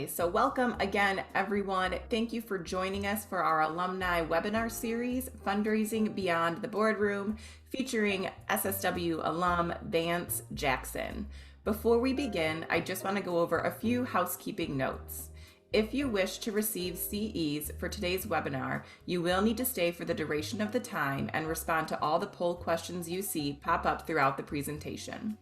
So welcome again, everyone. Thank you for joining us for our alumni webinar series, Fundraising Beyond the Boardroom, featuring SSW alum Vance Jackson. Before we begin, I just want to go over a few housekeeping notes. If you wish to receive CEs for today's webinar, you will need to stay for the duration of the time and respond to all the poll questions you see pop up throughout the presentation.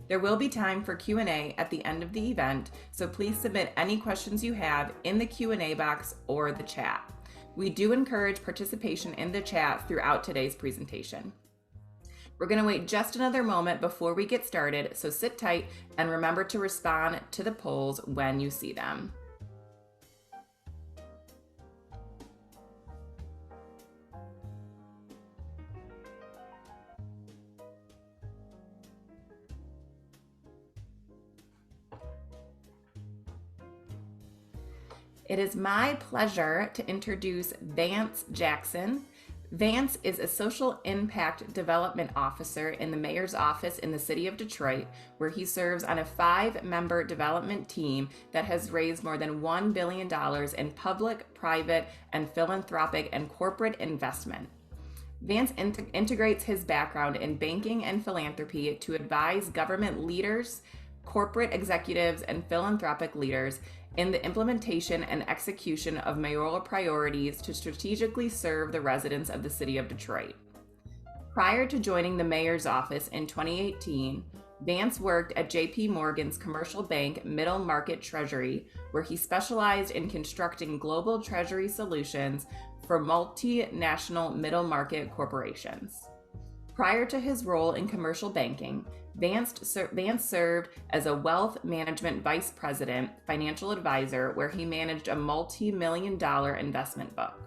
There will be time for Q&A at the end of the event, so please submit any questions you have in the Q&A box or the chat. We do encourage participation in the chat throughout today's presentation. We're going to wait just another moment before we get started, so sit tight and remember to respond to the polls when you see them. It is my pleasure to introduce Vance Jackson. Vance is a social impact development officer in the mayor's office in the city of Detroit, where he serves on a 5-member development team that has raised more than $1 billion in public, private, and philanthropic and corporate investment. Vance integrates his background in banking and philanthropy to advise government leaders, corporate executives, and philanthropic leaders in the implementation and execution of mayoral priorities to strategically serve the residents of the city of Detroit. Prior to joining the mayor's office in 2018, Vance worked at JP Morgan's commercial bank Middle Market Treasury, where he specialized in constructing global treasury solutions for multinational middle market corporations. Prior to his role in commercial banking, Vance served as a wealth management vice president, financial advisor, where he managed a multi-million-dollar investment book.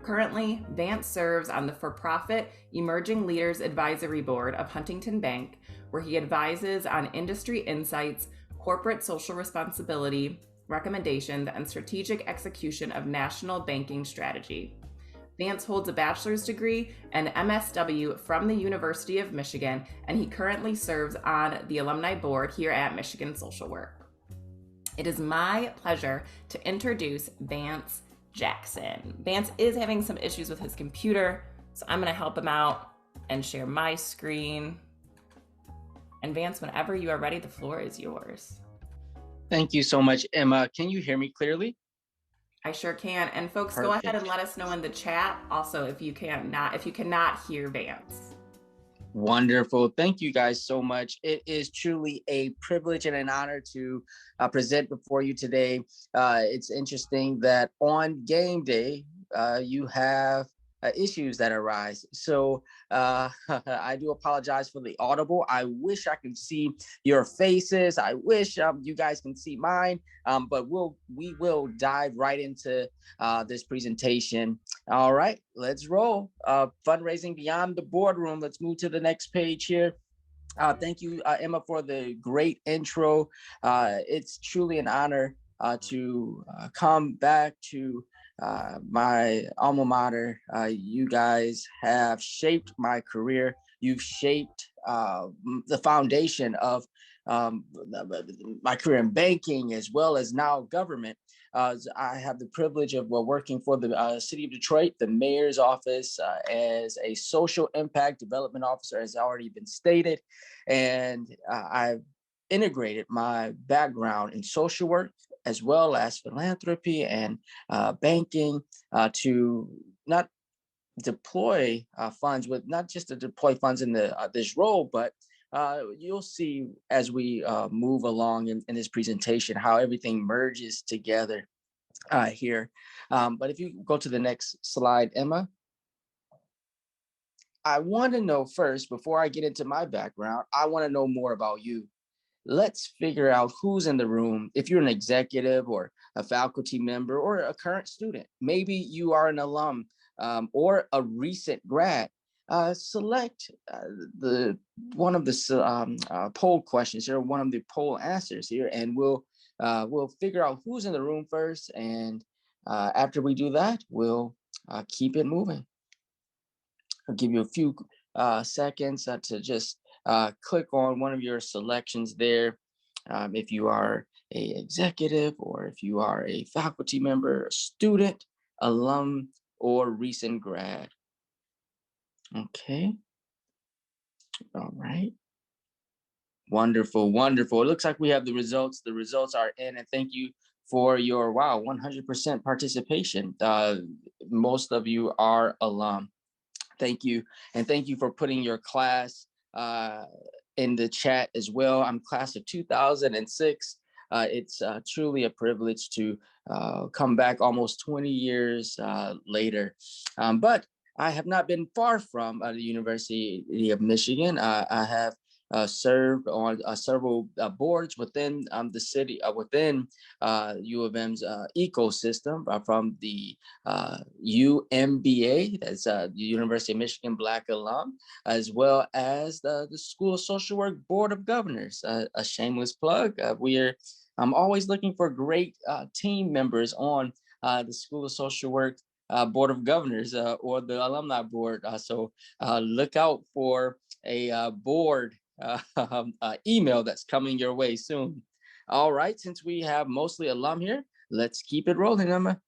Currently, Vance serves on the for-profit Emerging Leaders Advisory Board of Huntington Bank, where he advises on industry insights, corporate social responsibility, recommendations, and strategic execution of national banking strategy. Vance holds a bachelor's degree and MSW from the University of Michigan, and he currently serves on the alumni board here at Michigan Social Work. It is my pleasure to introduce Vance Jackson. Vance is having some issues with his computer, so I'm going to help him out and share my screen. And Vance, whenever you are ready, the floor is yours. Thank you so much, Emma. Can you hear me clearly? I sure can. And folks, Perfect. Go ahead and let us know in the chat also if you cannot hear Vance. Wonderful. Thank you guys so much. It is truly a privilege and an honor to present before you today. It's interesting that on game day, you have issues that arise. So I do apologize for the audible. I wish I could see your faces. I wish you guys can see mine, but we will dive right into this presentation. All right, let's roll. Fundraising Beyond the Boardroom. Let's move to the next page here. Thank you, Emma, for the great intro. It's truly an honor to come back to my alma mater. You guys have shaped my career. You've shaped the foundation of my career in banking as well as now government. I have the privilege of working for the city of Detroit, the mayor's office, as a social impact development officer, as already been stated. And I've integrated my background in social work as well as philanthropy and banking to not deploy funds, with not just to deploy funds in this role, but you'll see as we move along in this presentation how everything merges together here. But if you go to the next slide, Emma. I want to know first, before I get into my background, I want to know more about you. Let's figure out who's in the room. If you're an executive or a faculty member or a current student, maybe you are an alum or a recent grad. Select one of the poll questions or one of the poll answers here, and we'll figure out who's in the room first. And after we do that, we'll keep it moving. I'll give you a few seconds to just click on one of your selections there. If you are a executive, or if you are a faculty member, student, alum, or recent grad. Okay. All right. Wonderful, wonderful. It looks like we have the results. The results are in, and thank you for your 100% participation. Most of you are alum. Thank you, and thank you for putting your class in the chat as well. I'm class of 2006. It's truly a privilege to come back almost 20 years later. But I have not been far from the University of Michigan. I have served on several boards within the city, within U of M's ecosystem, from the UMBA, that's the University of Michigan Black Alum, as well as the School of Social Work Board of Governors. A shameless plug. I'm always looking for great team members on the School of Social Work Board of Governors, or the Alumni Board. So look out for a board email that's coming your way soon. All right, since we have mostly alum here, let's keep it rolling, Emma.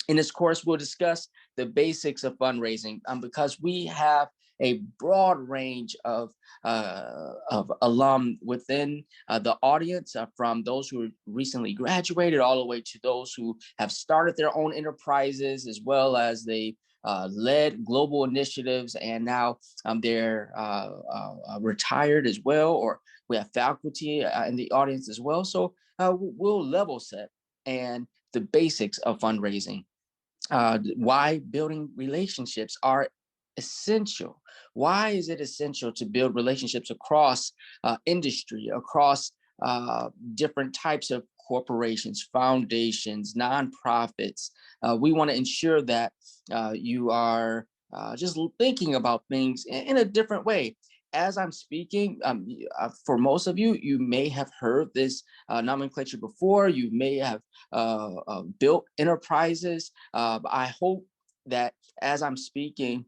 In this course, we'll discuss the basics of fundraising, because we have a broad range of alum within the audience, from those who recently graduated all the way to those who have started their own enterprises, as well as they led global initiatives, and now they're retired as well, or we have faculty in the audience as well. So we'll level set and the basics of fundraising. Why building relationships are essential. Why is it essential to build relationships across industry, across different types of corporations, foundations, nonprofits? We want to ensure that you are just thinking about things in a different way. As I'm speaking, for most of you, you may have heard this nomenclature before. You may have built enterprises. I hope that as I'm speaking,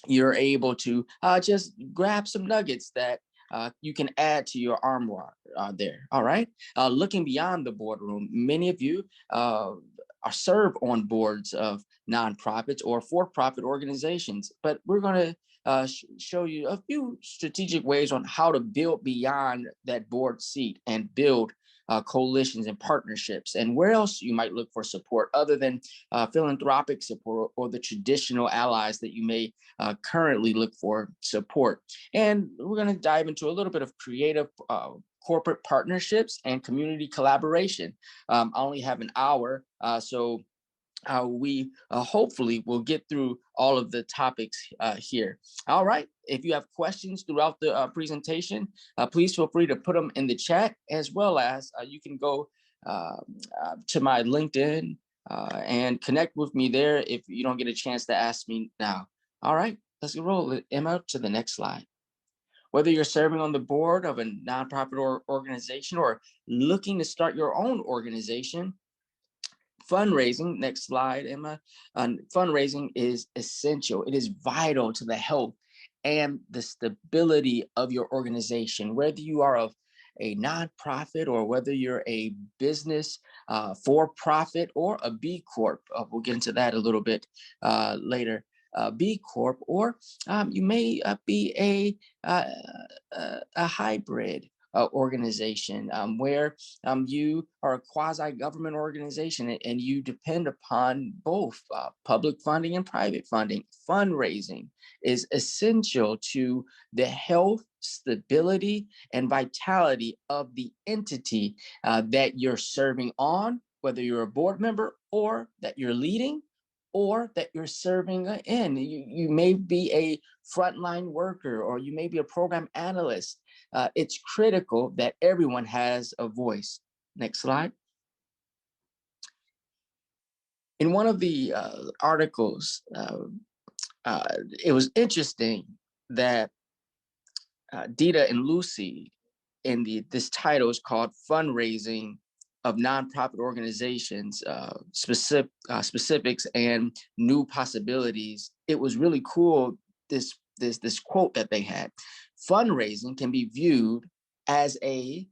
you're able to just grab some nuggets that you can add to your armoire there. All right. Looking beyond the boardroom, many of you are serve on boards of nonprofits or for-profit organizations, but we're going to show you a few strategic ways on how to build beyond that board seat and build coalitions and partnerships, and where else you might look for support other than philanthropic support or the traditional allies that you may currently look for support. And we're going to dive into a little bit of creative corporate partnerships and community collaboration. I only have an hour, so we hopefully will get through all of the topics here. All right. If you have questions throughout the presentation, please feel free to put them in the chat, as well as you can go to my LinkedIn and connect with me there if you don't get a chance to ask me now. All right, let's roll, Emma, to the next slide. Whether you're serving on the board of a nonprofit or organization, or looking to start your own organization, fundraising, next slide, Emma, fundraising is essential. It is vital to the health and the stability of your organization, whether you are of a nonprofit or whether you're a business for profit or a B Corp. We'll get into that a little bit later. B Corp, or you may be a hybrid organization, where you are a quasi-government organization and you depend upon both public funding and private funding. Fundraising is essential to the health, stability, and vitality of the entity that you're serving on, whether you're a board member or that you're leading, or that you're serving in. You may be a frontline worker, or you may be a program analyst. It's critical that everyone has a voice. Next slide. In one of the articles, it was interesting that Dita and Lucy, this title is called Fundraising of Nonprofit Organizations, Specifics and New Possibilities. It was really cool, this quote that they had. Fundraising can be viewed as a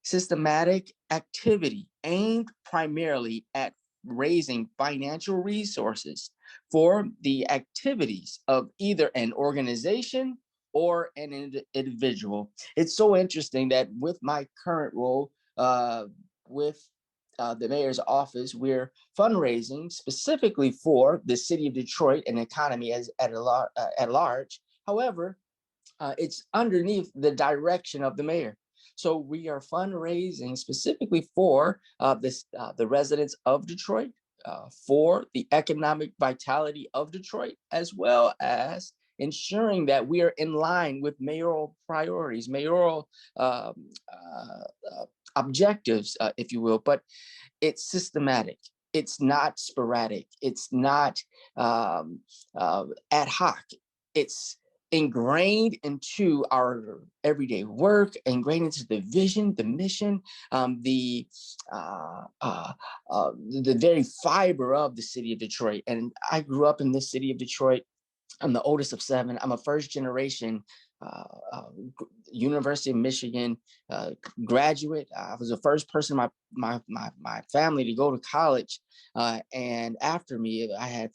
systematic activity aimed primarily at raising financial resources for the activities of either an organization or an individual. It's so interesting that with my current role with the mayor's office, we're fundraising specifically for the city of Detroit and economy as at large. However, it's underneath the direction of the mayor. So we are fundraising specifically for the residents of Detroit, for the economic vitality of Detroit, as well as ensuring that we are in line with mayoral priorities, mayoral um, objectives, if you will. But it's systematic. It's not sporadic. It's not ad hoc. It's ingrained into our everyday work, ingrained into the vision, the mission, uh, uh, the very fiber of the city of Detroit. And I grew up in the city of Detroit. I'm the oldest of seven. I'm a first generation uh, uh, University of Michigan graduate. I was the first person in my family to go to college. And after me, I had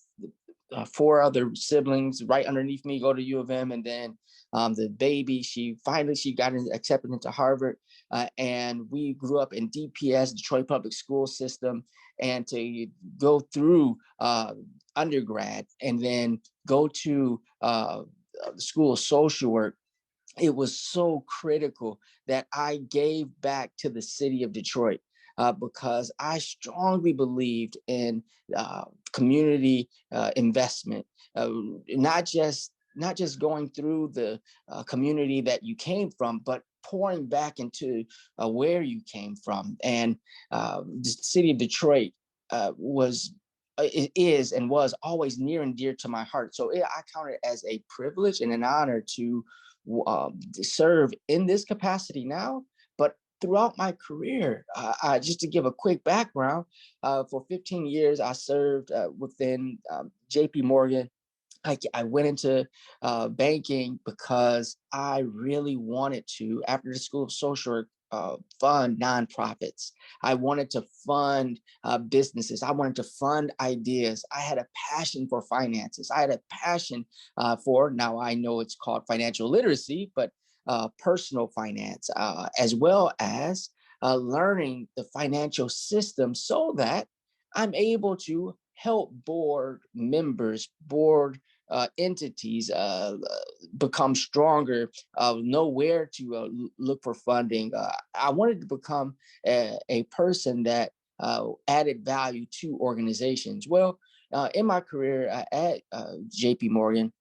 four other siblings right underneath me go to U of M, and then the baby, she got accepted into Harvard, and we grew up in DPS, Detroit Public School System, and to go through undergrad and then go to the School of Social Work. It was so critical that I gave back to the city of Detroit because I strongly believed in community investment, not just going through the community that you came from, but pouring back into where you came from. And the city of Detroit was it is and was always near and dear to my heart. So I count it as a privilege and an honor to serve in this capacity now. But throughout my career, just to give a quick background, for 15 years, I served within JP Morgan. I went into banking because I really wanted to, after the School of Social Work, fund nonprofits. I wanted to fund businesses. I wanted to fund ideas. I had a passion for finances. I had a passion for, now I know it's called financial literacy, but personal finance, as well as learning the financial system so that I'm able to help board members, board entities become stronger, know where to look for funding. I wanted to become a person that added value to organizations. Well, in my career at JP Morgan,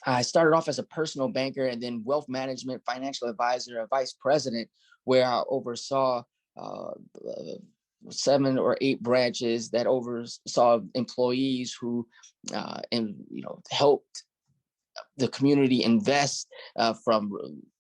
I started off as a personal banker and then wealth management, financial advisor, a vice president, where I oversaw uh, 7 or 8 branches that oversaw employees who and helped the community invest from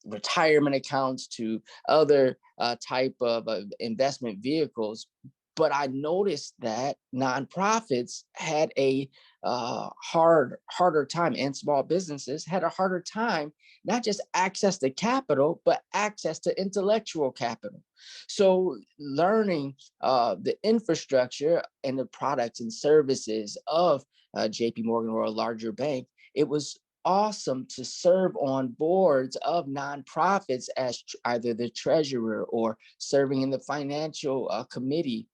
retirement accounts to other type of investment vehicles. But I noticed that nonprofits had a harder time, and small businesses had a harder time, not just access to capital, but access to intellectual capital. So learning the infrastructure and the products and services of JP Morgan or a larger bank, it was awesome to serve on boards of nonprofits as either the treasurer or serving in the financial committee,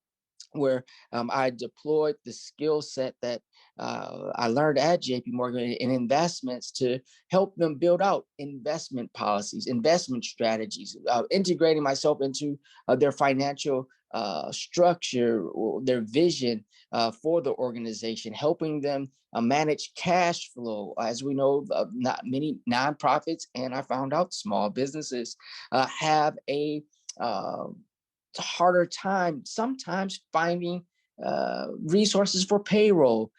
where I deployed the skill set that I learned at JP Morgan in investments to help them build out investment policies, investment strategies, integrating myself into their financial structure, or their vision for the organization, helping them manage cash flow. As we know, not many nonprofits, and I found out small businesses have a harder time sometimes finding resources for payroll.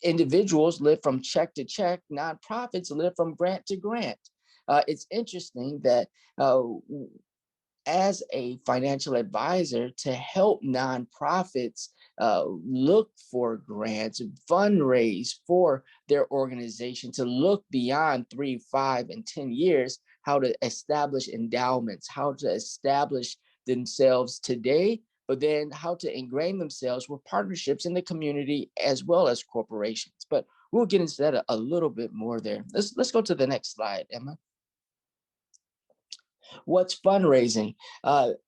Individuals live from check to check. Nonprofits live from grant to grant. It's interesting that as a financial advisor to help nonprofits look for grants, fundraise for their organization, to look beyond 3, 5, and 10 years, how to establish endowments, how to establish themselves today, but then how to ingrain themselves with partnerships in the community as well as corporations. But we'll get into that a little bit more there. Let's go to the next slide, Emma. What's fundraising?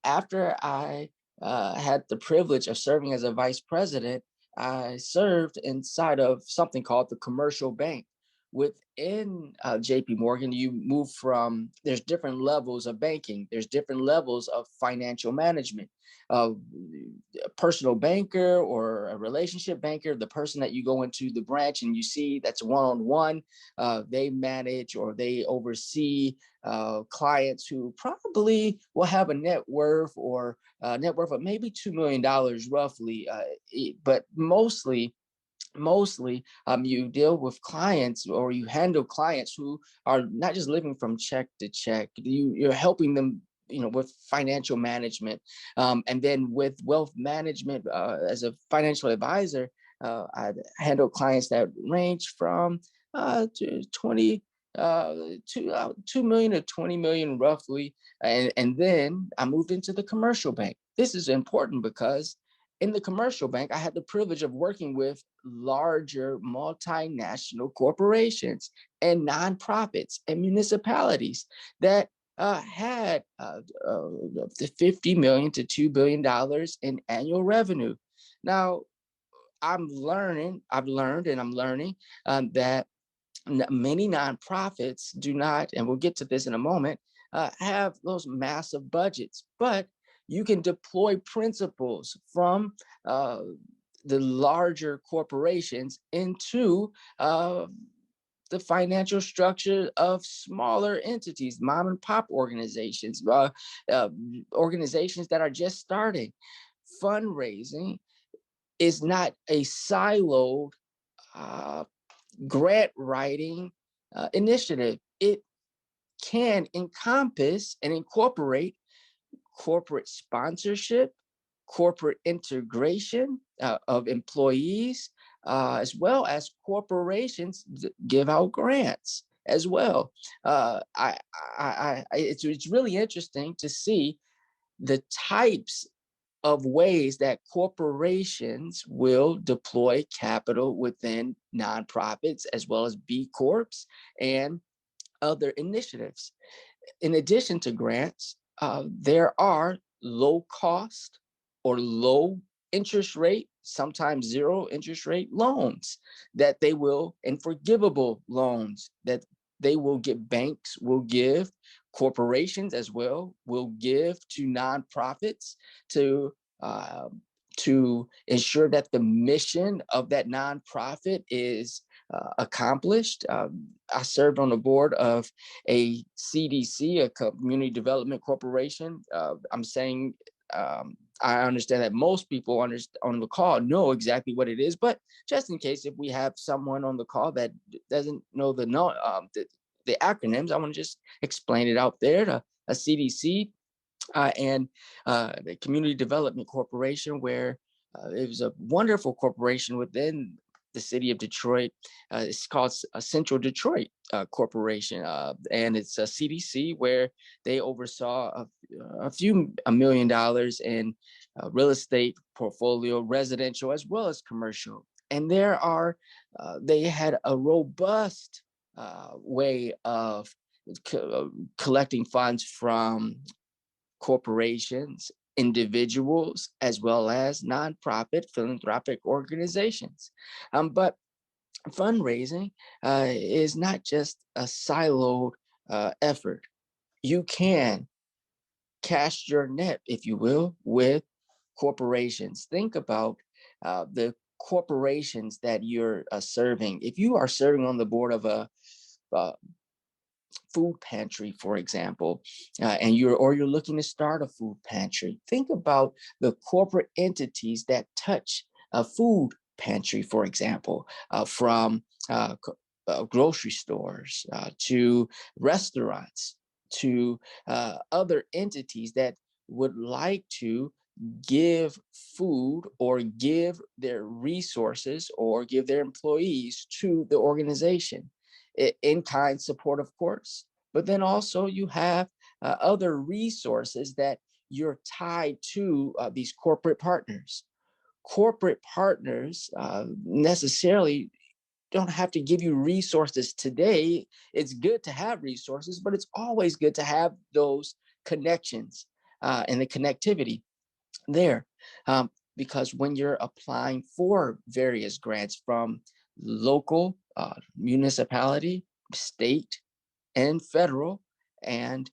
After I had the privilege of serving as a vice president, I served inside of something called the commercial bank. Within JP Morgan, you move from, there's different levels of banking, there's different levels of financial management. Uh, a personal banker or a relationship banker, the person that you go into the branch and you see that's one-on-one, they manage or they oversee clients who probably will have a net worth or net worth of maybe $2 million roughly, but mostly you deal with clients or you handle clients who are not just living from check to check. You're helping them, with financial management, and then with wealth management. As a financial advisor, I handle clients that range from to 20 to 2 million to 20 million roughly. And then I moved into the commercial bank. This is important because in the commercial bank, I had the privilege of working with larger multinational corporations and nonprofits and municipalities that had 50 million to $2 billion in annual revenue. Now, I've learned and I'm learning that many nonprofits do not, and we'll get to this in a moment, have those massive budgets, but you can deploy principles from the larger corporations into the financial structure of smaller entities, mom and pop organizations, organizations that are just starting. Fundraising is not a siloed uh, grant writing initiative. It can encompass and incorporate corporate sponsorship, corporate integration of employees, as well as corporations give out grants as well. It's really interesting to see the types of ways that corporations will deploy capital within nonprofits as well as B Corps and other initiatives. In addition to grants, there are low cost or low interest rate, sometimes zero interest rate loans that they will, and forgivable loans that they will get, banks will give, corporations as well will give to nonprofits to uh, to ensure that the mission of that nonprofit is accomplished. I served on the board of a CDC, a Community Development Corporation. I'm saying I understand that most people on the call know exactly what it is, but just in case if we have someone on the call that doesn't know the acronyms, I want to just explain it out there. To a CDC and the Community Development Corporation, where it was a wonderful corporation within the city of Detroit. It's called Central Detroit Corporation, and it's a CDC where they oversaw a few $1 million in real estate portfolio, residential as well as commercial. And they had a robust way of collecting funds from corporations, individuals, as well as nonprofit philanthropic organizations. But fundraising is not just a siloed effort. You can cast your net, if you will, with corporations. Think about the corporations that you're serving. If you are serving on the board of a food pantry, for example, and you're looking to start a food pantry, think about the corporate entities that touch a food pantry, for example, from grocery stores to restaurants to other entities that would like to give food or give their resources or give their employees to the organization. In kind support, of course, But then also you have other resources that you're tied to these corporate partners. Corporate partners necessarily don't have to give you resources today. It's good to have resources, but it's always good to have those connections and the connectivity there. Because when you're applying for various grants from local, municipality, state, and federal, and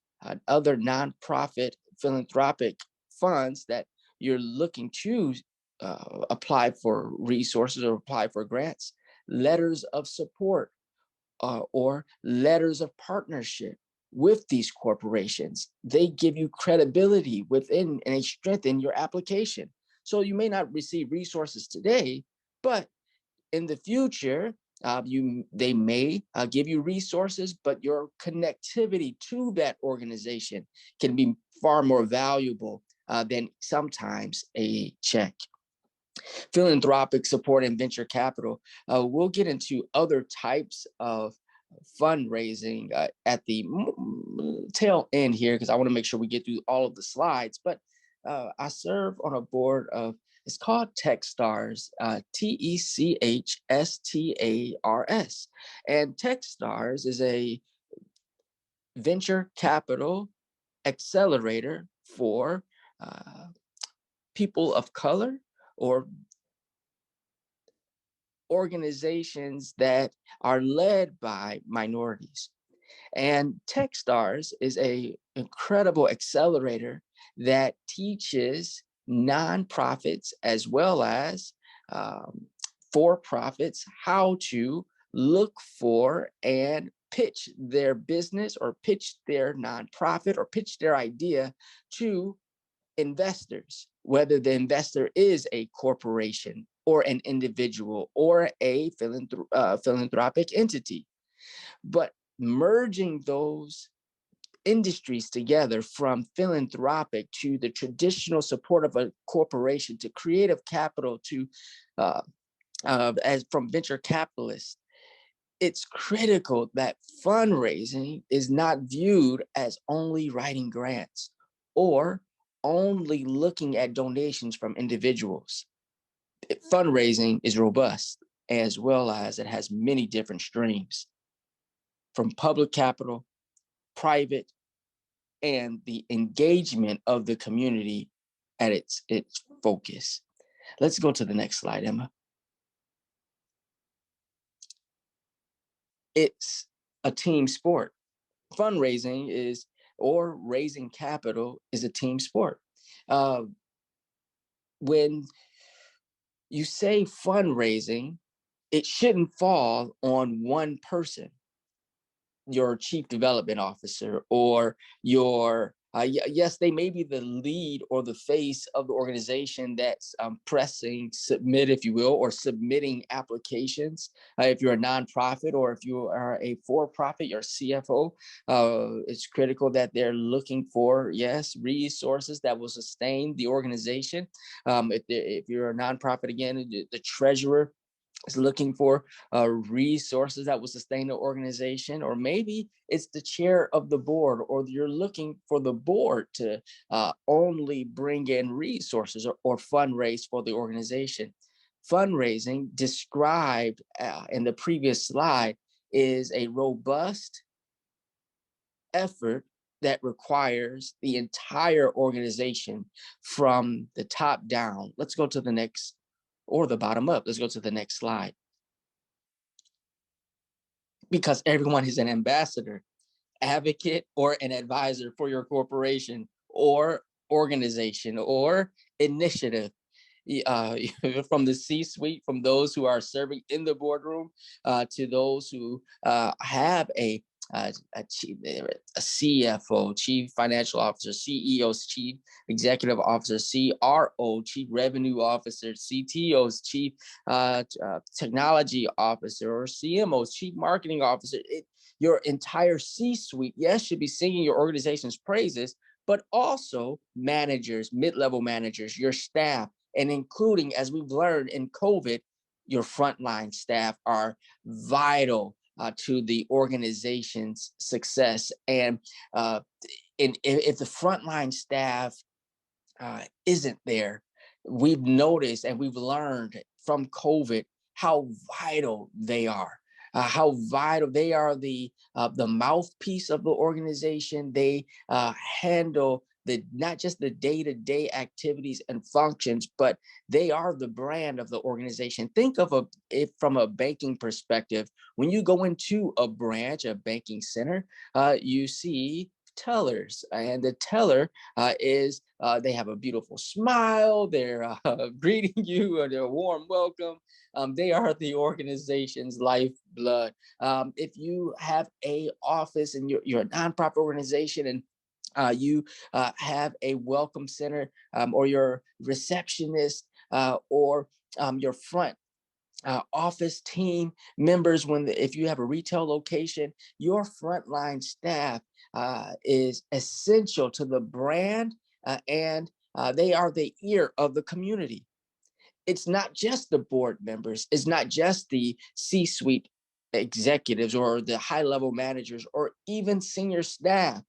other nonprofit philanthropic funds that you're looking to apply for resources or apply for grants, letters of support or letters of partnership with these corporations. They give you credibility within and they strengthen your application. So you may not receive resources today, but in the future, they may give you resources, but your connectivity to that organization can be far more valuable than sometimes a check. Philanthropic support and venture capital. We'll get into other types of fundraising at the tail end here because I want to make sure we get through all of the slides. But I serve on a board of, it's called Techstars, TECHSTARS. And Techstars is a venture capital accelerator for people of color or organizations that are led by minorities. And Techstars is a incredible accelerator that teaches nonprofits as well as for-profits how to look for and pitch their business or pitch their nonprofit or pitch their idea to investors, whether the investor is a corporation or an individual or a philanthropic entity. But merging those industries together from philanthropic to the traditional support of a corporation to creative capital to as from venture capitalists, it's critical that fundraising is not viewed as only writing grants or only looking at donations from individuals. Fundraising is robust as well as it has many different streams from public capital, private, and the engagement of the community at its focus. Let's go to the next slide, Emma. It's a team sport. Fundraising is, or raising capital is a team sport. When you say fundraising, it shouldn't fall on one person, your chief development officer or your yes, they may be the lead or the face of the organization that's pressing submit, if you will, or submitting applications. If you're a nonprofit or if you are a for-profit, your CFO, it's critical that they're looking for, yes, resources that will sustain the organization. If you're a nonprofit, again, the treasurer is looking for resources that will sustain the organization, or maybe it's the chair of the board, or you're looking for the board to only bring in resources or fundraise for the organization. Fundraising, described in the previous slide, is a robust effort that requires the entire organization from the top down. Let's go to the next, or the bottom up. Let's go to the next slide. Because everyone is an ambassador, advocate, or an advisor for your corporation or organization or initiative. From the C-suite, from those who are serving in the boardroom, to those who have a CFO, chief financial officer, CEOs, chief executive officer, CRO, chief revenue officer, CTOs, chief technology officer, or CMOs, chief marketing officer. Your entire C-suite, yes, should be singing your organization's praises, but also managers, mid-level managers, your staff, and including, as we've learned in COVID, your frontline staff are vital to the organization's success. And if the frontline staff isn't there, we've noticed and we've learned from COVID how vital they are. How vital they are, the mouthpiece of the organization. They handle not just the day-to-day activities and functions, but they are the brand of the organization. Think of it from a banking perspective. When you go into a branch, a banking center, you see tellers, and the teller is they have a beautiful smile. They're greeting you, or their warm welcome. They are the organization's lifeblood. If you have a office and you're a nonprofit organization, and you have a welcome center, or your receptionist, or your front office team members, if you have a retail location, your frontline staff is essential to the brand, and they are the ear of the community. It's not just the board members, it's not just the C-suite executives or the high-level managers or even senior staff.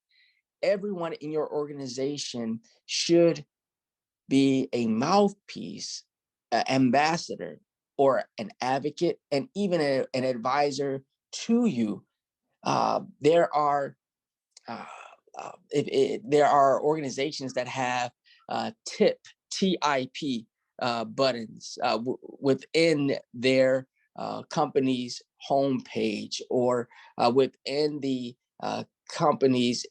Everyone in your organization should be a mouthpiece, ambassador, or an advocate, and even an advisor to you. There are there are organizations that have TIP buttons within their company's homepage, or within the company's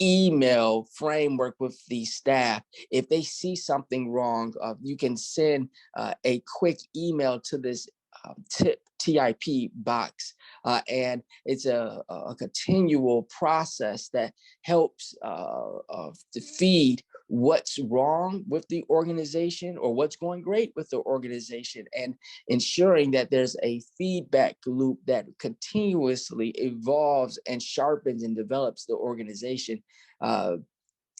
email framework with the staff. If they see something wrong, you can send a quick email to this TIP box, and it's a continual process that helps to feed what's wrong with the organization or what's going great with the organization, and ensuring that there's a feedback loop that continuously evolves and sharpens and develops the organization.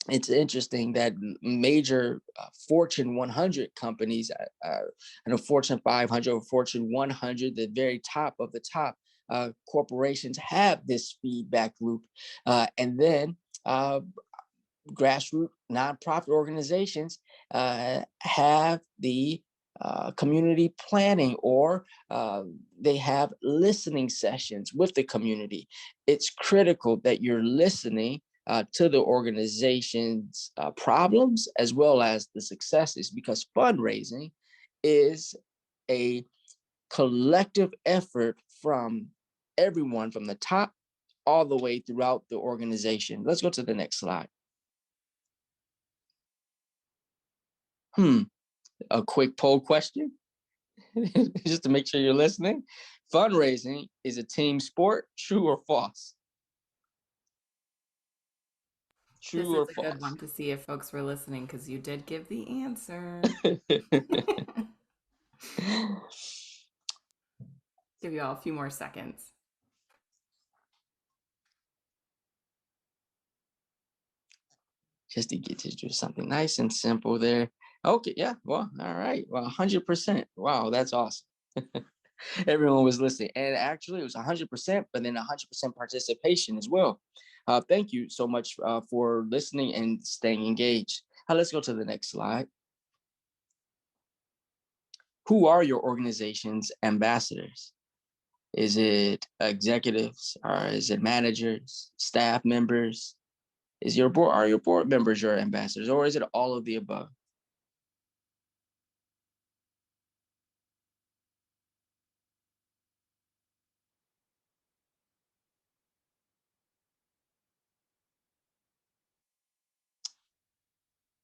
It's interesting that major Fortune 100 companies, I know Fortune 500 or Fortune 100, the very top of the top corporations, have this feedback loop. And then grassroots nonprofit organizations have the community planning, or they have listening sessions with the community. It's critical that you're listening to the organization's problems as well as the successes, because fundraising is a collective effort from everyone, from the top all the way throughout the organization. Let's go to the next slide. A quick poll question, just to make sure you're listening. Fundraising is a team sport, true or false? This True is or a good false? one to see if folks were listening, because you did give the answer. Give you all a few more seconds. Just to get to do something nice and simple there. Okay, yeah, well, all right. Well, 100%. Wow, that's awesome. Everyone was listening. And actually, it was 100%, but then 100% participation as well. Thank you so much for listening and staying engaged. Let's go to the next slide. Who are your organization's ambassadors? Is it executives, or is it managers, staff members? Are your board members your ambassadors, or is it all of the above?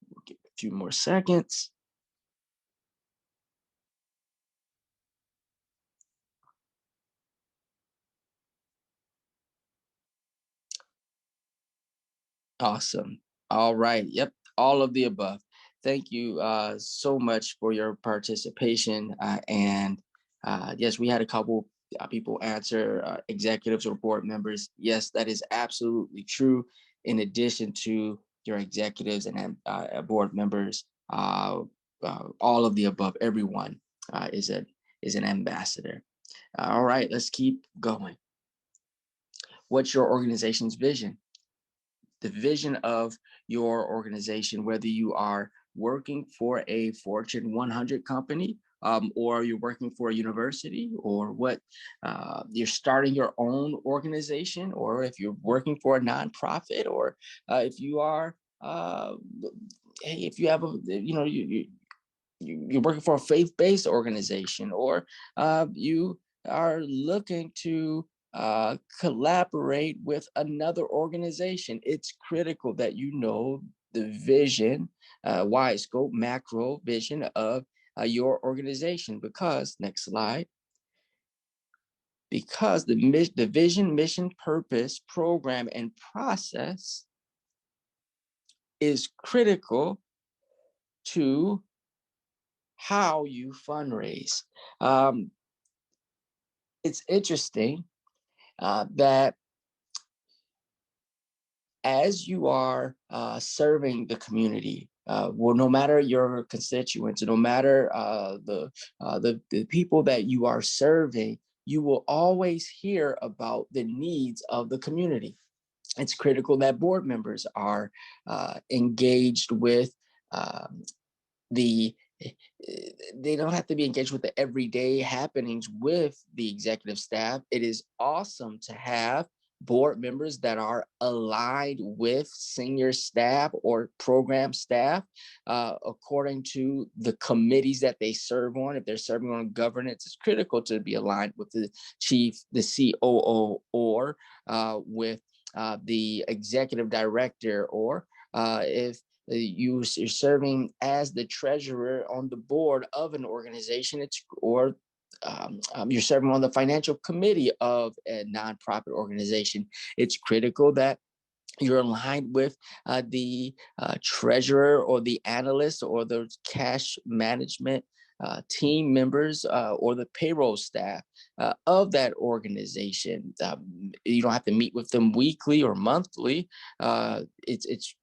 We'll give it a few more seconds. Awesome. All right. Yep. All of the above. Thank you so much for your participation. And yes, we had a couple people answer, executives or board members. Yes, that is absolutely true. In addition to your executives and board members, all of the above, everyone is an ambassador. All right, let's keep going. What's your organization's vision? The vision of your organization, whether you are working for a Fortune 100 company, or you're working for a university, or what you're starting your own organization, or if you're working for a nonprofit, or if you are, hey, if you have a, you're working for a faith-based organization, or you are looking to collaborate with another organization. It's critical that you know the vision, wide scope, macro vision of your organization. Because, next slide, because the vision, mission, purpose, program, and process is critical to how you fundraise. Um, it's interesting that as you are serving the community, well, no matter your constituents, no matter the people that you are serving, you will always hear about the needs of the community. It's critical that board members are engaged with um, the they don't have to be engaged with the everyday happenings with the executive staff. It is awesome to have board members that are aligned with senior staff or program staff according to the committees that they serve on. If they're serving on governance, it's critical to be aligned with the chief, the COO, or with the executive director, or if you're serving as the treasurer on the board of an organization, you're serving on the financial committee of a nonprofit organization. It's critical that you're aligned with the treasurer or the analyst or the cash management team members or the payroll staff of that organization. You don't have to meet with them weekly or monthly. It's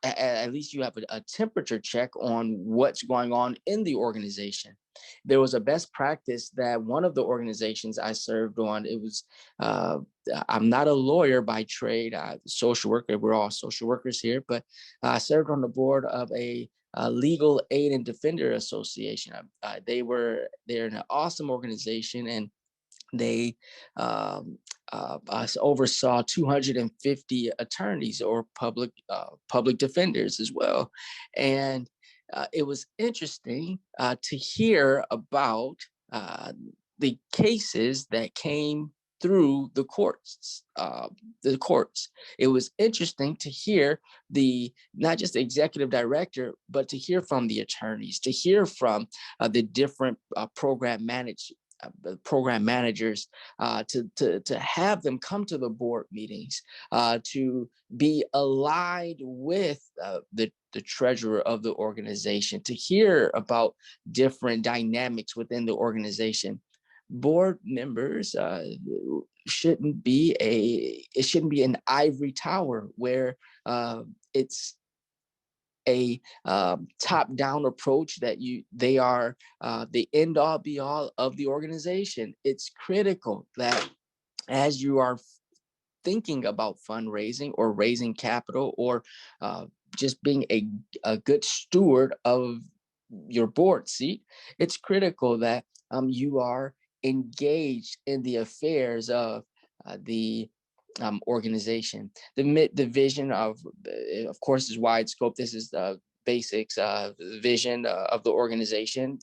at least you have a temperature check on what's going on in the organization. There was a best practice that one of the organizations I served on, it was, I'm not a lawyer by trade, social worker, we're all social workers here, but I served on the board of a legal aid and defender association. They're an awesome organization, and they oversaw 250 attorneys or public defenders as well. And it was interesting to hear about uh, the cases that came through the courts. It was interesting to hear the not just the executive director, but to hear from the attorneys, to hear from the different program managers, to have them come to the board meetings, to be aligned with the treasurer of the organization, to hear about different dynamics within the organization. Board members it shouldn't be an ivory tower where it's a top-down approach that they are the end all be all of the organization. It's critical that as you are thinking about fundraising or raising capital, or just being a good steward of your board seat, it's critical that you are engaged in the affairs of the organization. The vision of course, is wide scope. This is the basics, vision of the organization.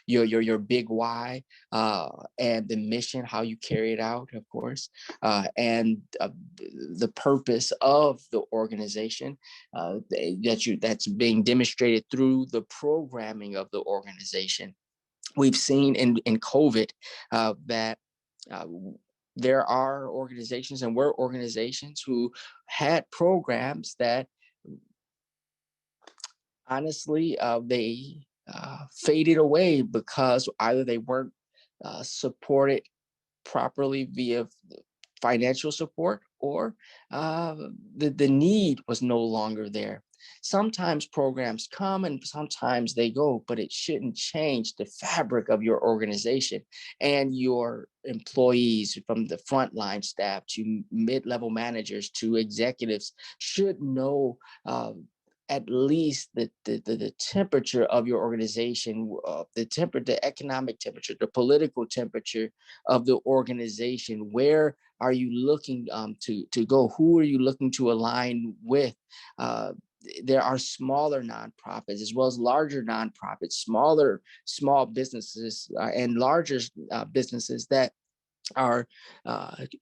Your big why, and the mission, how you carry it out, of course, and the purpose of the organization that's being demonstrated through the programming of the organization. We've seen in COVID that uh, there are organizations, and were organizations, who had programs that honestly they faded away because either they weren't supported properly via financial support, or the need was no longer there. Sometimes programs come and sometimes they go, but it shouldn't change the fabric of your organization and your employees, from the frontline staff to mid-level managers to executives, should know at least the temperature of your organization, the economic temperature, the political temperature of the organization. Where are you looking to go? Who are you looking to align with? Uh, there are smaller nonprofits as well as larger nonprofits, small businesses and larger businesses that are.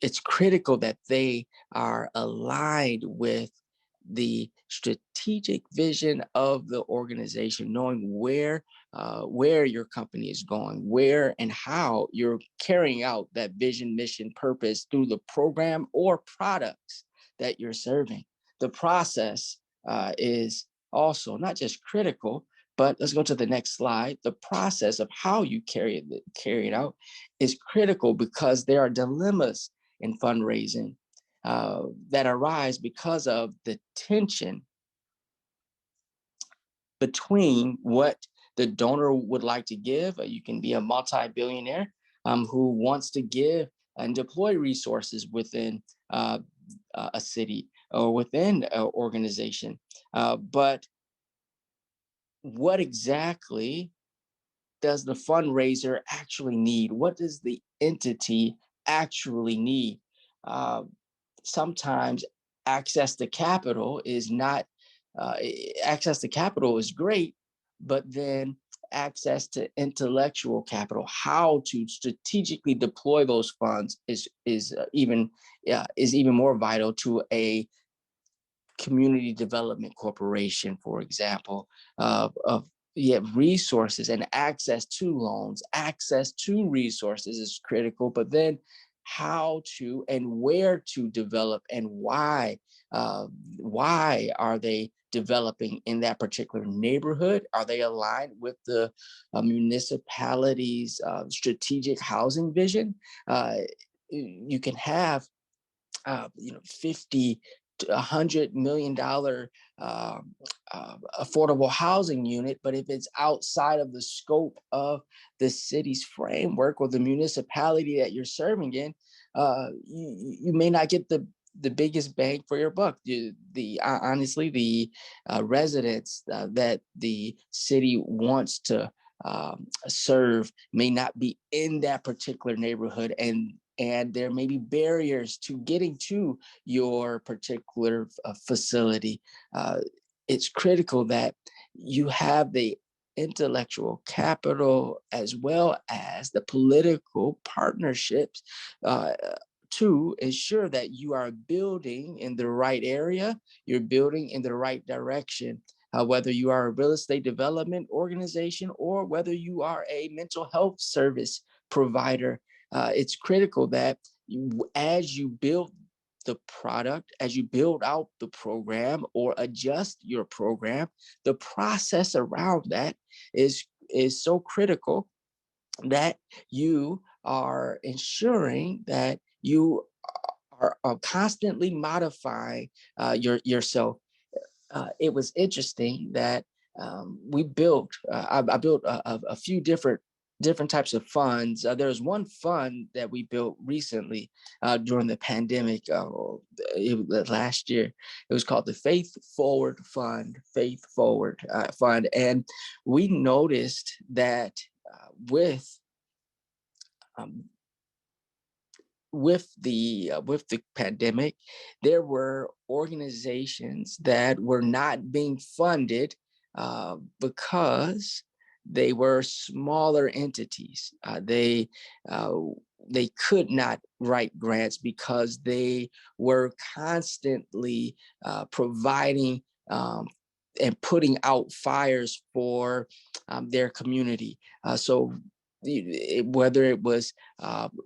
It's critical that they are aligned with the strategic vision of the organization, knowing where your company is going, where and how you're carrying out that vision, mission, purpose through the program or products that you're serving. The process is also not just critical, but let's go to the next slide. The process of how you carry it out is critical because there are dilemmas in fundraising that arise because of the tension between what the donor would like to give. You can be a multi-billionaire who wants to give and deploy resources within a city or within an organization. But what exactly does the fundraiser actually need? What does the entity actually need? Uh, Sometimes access to capital is not, access to capital is great, but then access to intellectual capital, how to strategically deploy those funds is even more vital to a community development corporation, for example, of resources and access to loans, access to resources is critical, but then how to and where to develop and why are they developing in that particular neighborhood? Are they aligned with the municipality's strategic housing vision? You can have 50 to $100 million affordable housing unit, but if it's outside of the scope of the city's framework or the municipality that you're serving in, you may not get the biggest bang for your buck. Honestly, the residents that the city wants to serve may not be in that particular neighborhood, and there may be barriers to getting to your particular facility. It's critical that you have the intellectual capital as well as the political partnerships uh, to ensure that you are building in the right area, you're building in the right direction. Whether you are a real estate development organization or whether you are a mental health service provider, it's critical that as you build the product, as you build out the program or adjust your program, the process around that is so critical that you are ensuring that you are constantly modifying yourself. It was interesting that we built. I built a few different types of funds. There was one fund that we built recently during the pandemic. Last year, it was called the Faith Forward Fund. Faith Forward Fund, and we noticed that with um, with the pandemic, there were organizations that were not being funded because they were smaller entities. Uh, they could not write grants because they were constantly providing and putting out fires for their community. So whether it was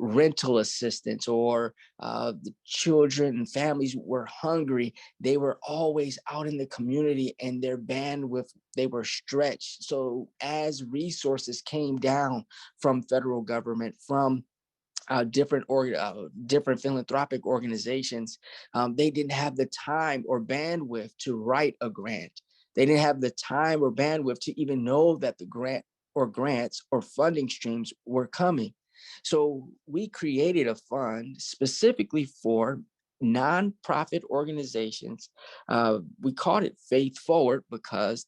rental assistance or the children and families were hungry, they were always out in the community and their bandwidth, they were stretched. So as resources came down from federal government, from different philanthropic organizations, they didn't have the time or bandwidth to write a grant. They didn't have the time or bandwidth to even know that the grants or funding streams were coming. So we created a fund specifically for nonprofit organizations. We called it Faith Forward because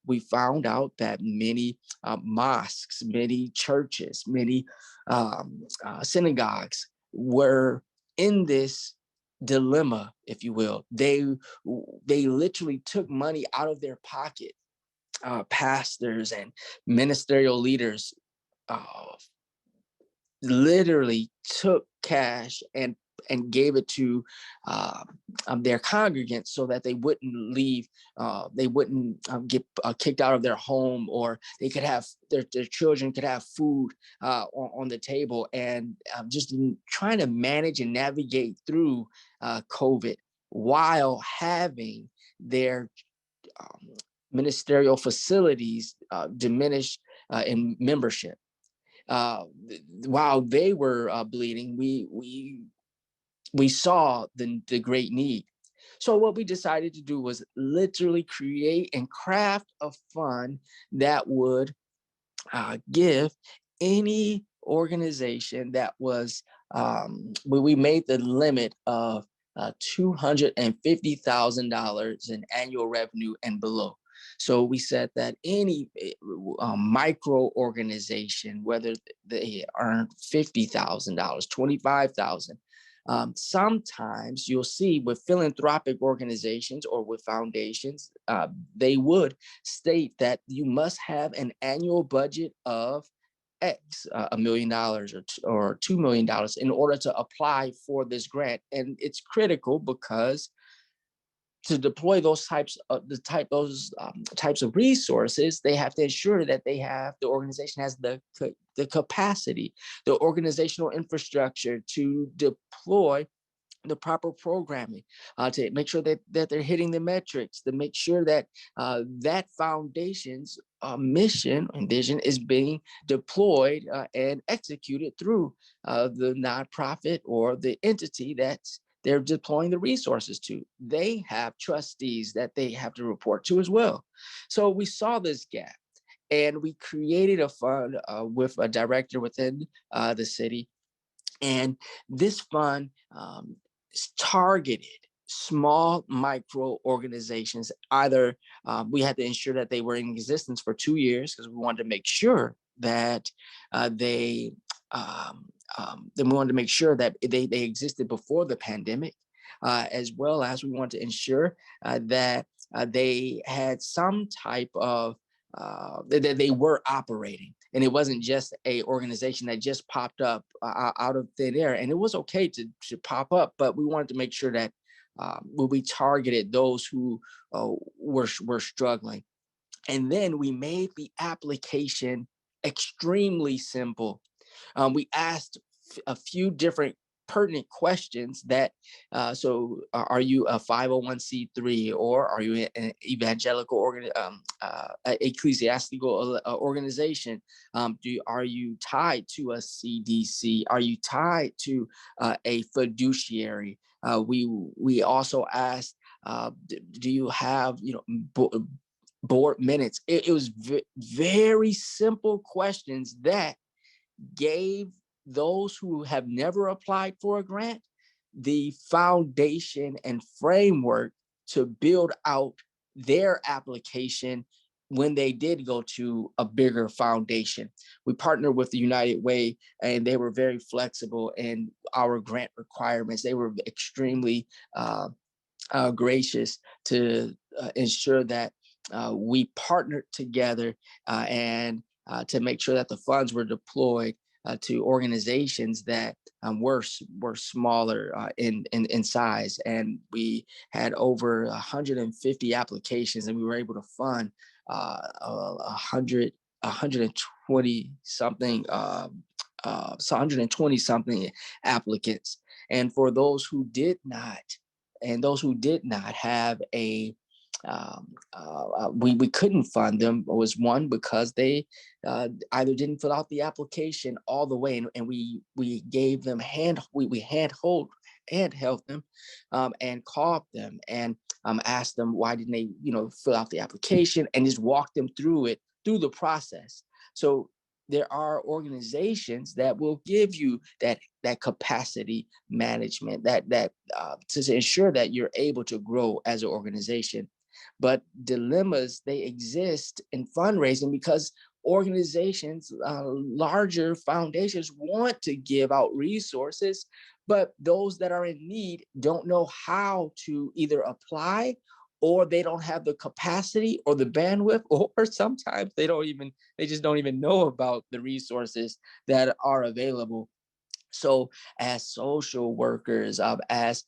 we found out that many mosques, many churches, many synagogues were in this dilemma, if you will. They literally took money out of their pocket. Pastors and ministerial leaders uh, literally took cash and gave it to uh, their congregants so that they wouldn't leave, they wouldn't get kicked out of their home, or they could have their children could have food on the table, and just trying to manage and navigate through COVID while having their um, ministerial facilities diminish in membership. uh, while they were bleeding, we saw the great need. So what we decided to do was literally create and craft a fund that would give any organization that was, we made the limit of $250,000 in annual revenue and below. So we said that any micro organization, whether they earn $50,000, 25,000, sometimes you'll see with philanthropic organizations or with foundations, they would state that you must have an annual budget of X, $1 million or $2 million in order to apply for this grant. And it's critical because to deploy those types of resources, they have to ensure that the organization has the capacity, the organizational infrastructure to deploy the proper programming, to make sure that they're hitting the metrics, to make sure that that foundation's mission and vision is being deployed and executed through the nonprofit or the entity that's they're deploying the resources to. They have trustees that they have to report to as well. So we saw this gap, and we created a fund with a director within the city, and this fund is targeted small micro organizations. Either we had to ensure that they were in existence for 2 years because we wanted to make sure that they then we wanted to make sure that they existed before the pandemic, as well as we wanted to ensure that they had some type of that they were operating, and it wasn't just a organization that just popped up out of thin air. And it was okay to pop up, but we wanted to make sure that we targeted those who were struggling. And then we made the application extremely simple. We asked a few different pertinent questions that are you a 501c3, or are you an evangelical ecclesiastical organization? Are you tied to a CDC? Are you tied to a fiduciary? We also asked, do you have board minutes? It was very simple questions that gave those who have never applied for a grant the foundation and framework to build out their application when they did go to a bigger foundation. We partnered with the United Way, and they were very flexible in our grant requirements. They were extremely gracious to ensure that we partnered together and to make sure that the funds were deployed to organizations that were smaller in size. And we had over 150 applications, and we were able to fund 120 something. So 120 something applicants. And for those who did not have we couldn't fund them. Was one, because they either didn't fill out the application all the way, and we gave them we hand held them, and called them and asked them why didn't they fill out the application, and just walk them through the process. So there are organizations that will give you that capacity management, that to ensure that you're able to grow as an organization. But dilemmas, they exist in fundraising because organizations, larger foundations, want to give out resources, but those that are in need don't know how to either apply, or they don't have the capacity or the bandwidth, or sometimes they just don't even know about the resources that are available. So, as social workers, as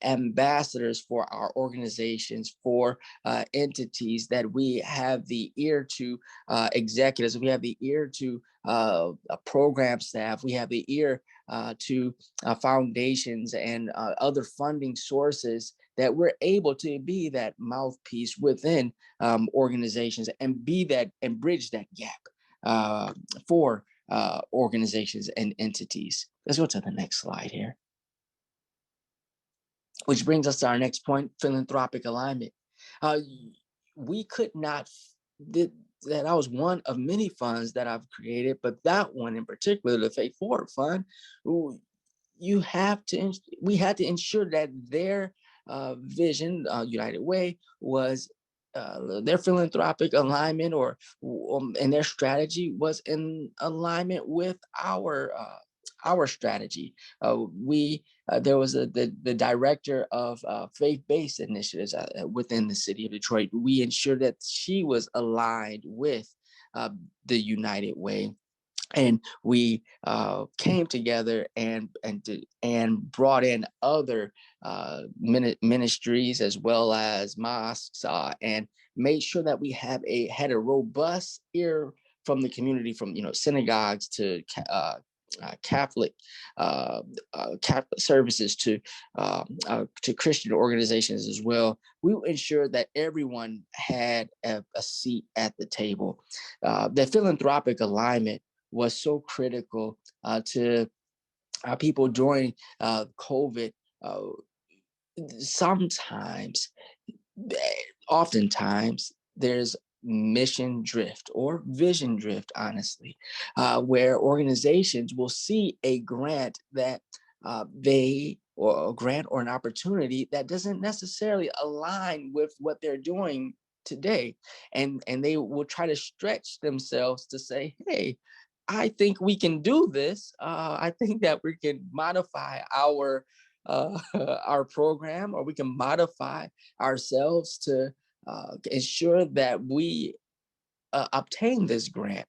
ambassadors for our organizations, for entities, that we have the ear to executives, we have the ear to program staff, we have the ear to foundations and other funding sources, that we're able to be that mouthpiece within organizations, and be that and bridge that gap for organizations and entities. Let's go to the next slide here, which brings us to our next point: philanthropic alignment. Uh, we could not, that was one of many funds that I've created, but that one in particular, the Faith Forward Fund, you have to, we had to ensure that their vision, United Way, was their philanthropic alignment, and their strategy was in alignment with our strategy. We There was the director of faith-based initiatives within the city of Detroit. We ensured that she was aligned with uh, the United Way, and we came together and brought in other ministries as well as mosques, and made sure that we had a robust ear from the community, from synagogues uh, Catholic services to Christian organizations as well. We ensured that everyone had a seat at the table. The philanthropic alignment was so critical to people during COVID. Uh, Sometimes, oftentimes, there's mission drift or vision drift, honestly, where organizations will see a grant that or a grant or an opportunity that doesn't necessarily align with what they're doing today, and they will try to stretch themselves to say, hey, I think we can do this. I think that we can modify our program, or we can modify ourselves to ensure that we obtain this grant.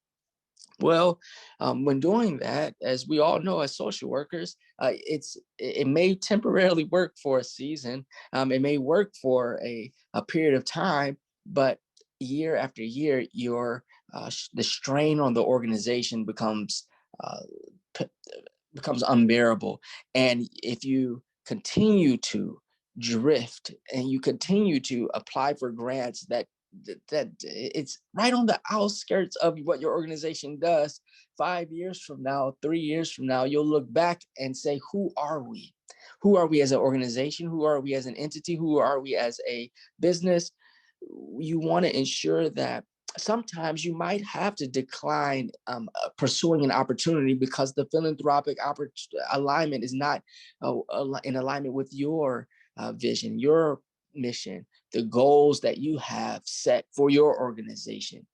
Well, when doing that, as we all know, as social workers, it may temporarily work for a season. It may work for a period of time, but year after year, the strain on the organization uh, becomes unbearable. And if you continue to drift and you continue to apply for grants that it's right on the outskirts of what your organization does, 5 years from now, 3 years from now, you'll look back and say, who are we? Who are we as an organization? Who are we as an entity? Who are we as a business? You want to ensure that sometimes you might have to decline pursuing an opportunity because the philanthropic alignment is not in alignment with your vision, your mission, the goals that you have set for your organization.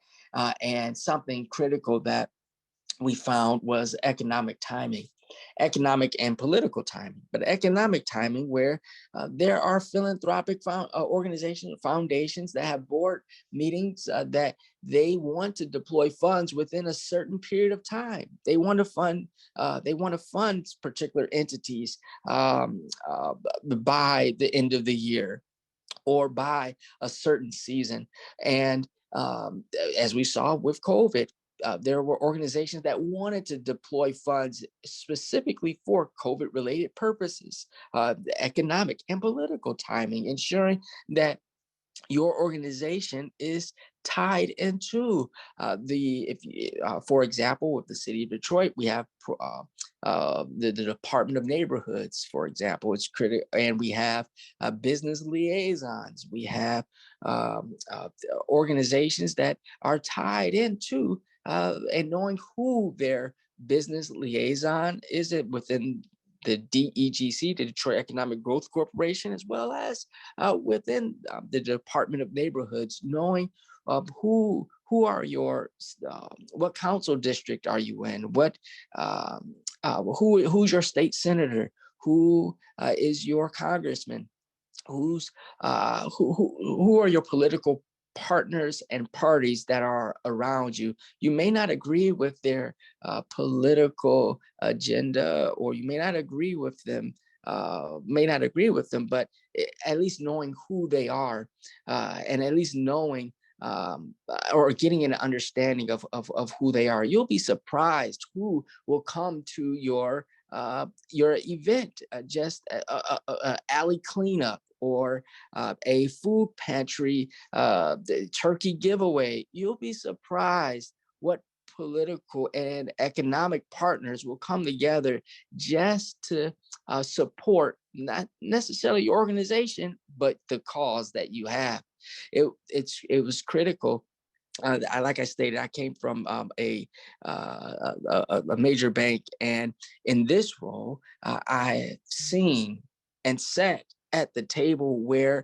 And something critical that we found was economic and political timing. But economic timing, where there are philanthropic organizations, foundations that have board meetings that they want to deploy funds within a certain period of time. They want to fund. They want to fund particular entities by the end of the year, or by a certain season. And as we saw with COVID, there were organizations that wanted to deploy funds specifically for COVID related purposes, economic and political timing, ensuring that your organization is tied into for example, with the city of Detroit, we have the Department of Neighborhoods, for example. It's critical, and we have business liaisons. We have organizations that are tied into and knowing who their business liaison is, it within the DEGC, the Detroit Economic Growth Corporation, as well as within the Department of Neighborhoods, knowing who are your what council district are you in, who's your state senator, who is your congressman, who are your political partners and parties that are around you. You may not agree with their political agenda, or you may not agree with them, but at least knowing who they are, and at least knowing or getting an understanding of who they are. You'll be surprised who will come to your event, just a alley cleanup, or a food pantry, turkey giveaway. You'll be surprised what political and economic partners will come together just to support not necessarily your organization, but the cause that you have. It was critical. Like I stated, I came from a major bank, and in this role, I've seen and sat at the table where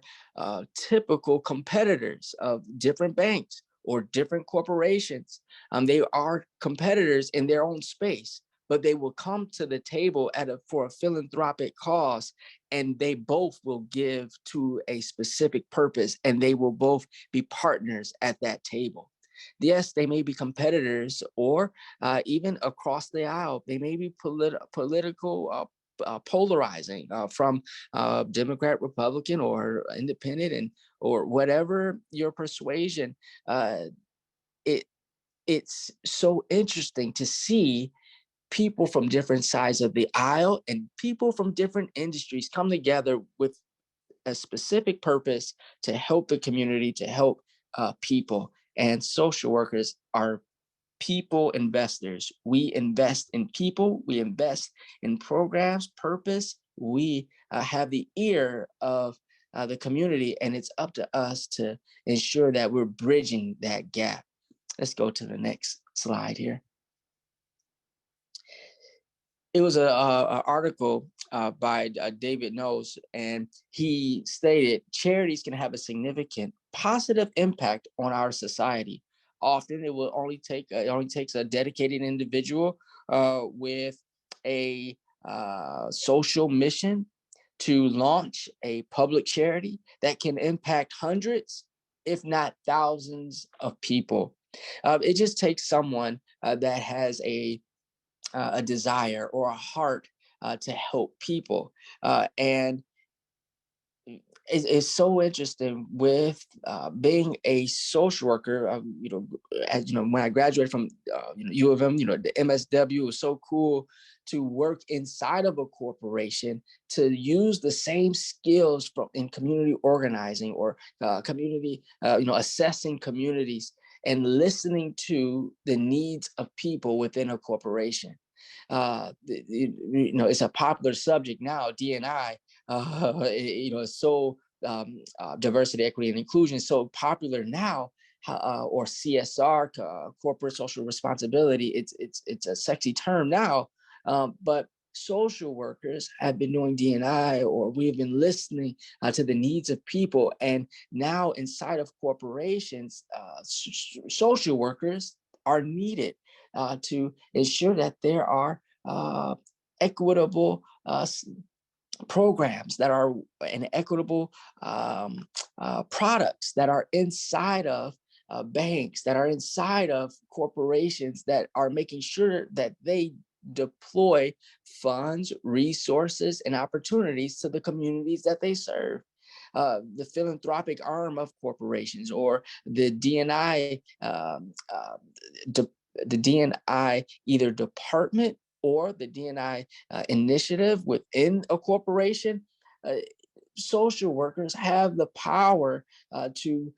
typical competitors of different banks or different corporations, they are competitors in their own space, but they will come to the table for a philanthropic cause, and they both will give to a specific purpose, and they will both be partners at that table. Yes, they may be competitors, or even across the aisle, they may be political. Polarizing from Democrat, Republican, or independent, and or whatever your persuasion. It it's so interesting to see people from different sides of the aisle and people from different industries come together with a specific purpose to help the community, to help people. And social workers are people investors. We invest in people, we invest in programs, purpose. We have the ear of the community, and it's up to us to ensure that we're bridging that gap. Let's go to the next slide here. It was a article by David Knowles, and he stated charities can have a significant positive impact on our society. Often, it only takes a dedicated individual with a social mission to launch a public charity that can impact hundreds, if not thousands, of people. It just takes someone that has a desire or a heart to help people. And it's so interesting with being a social worker. As you know, when I graduated from U of M, the MSW, was so cool to work inside of a corporation, to use the same skills from in community organizing, or community, assessing communities and listening to the needs of people within a corporation. It's a popular subject now, D&I. So diversity, equity, and inclusion is so popular now, or CSR, corporate social responsibility. It's a sexy term now, but social workers have been doing D&I, or we've been listening to the needs of people. And now inside of corporations, social workers are needed to ensure that there are equitable programs that are and equitable products that are inside of banks, that are inside of corporations, that are making sure that they deploy funds, resources, and opportunities to the communities that they serve. The philanthropic arm of corporations, or the D&I, the D&I either department or the D&I initiative within a corporation. social workers have the power to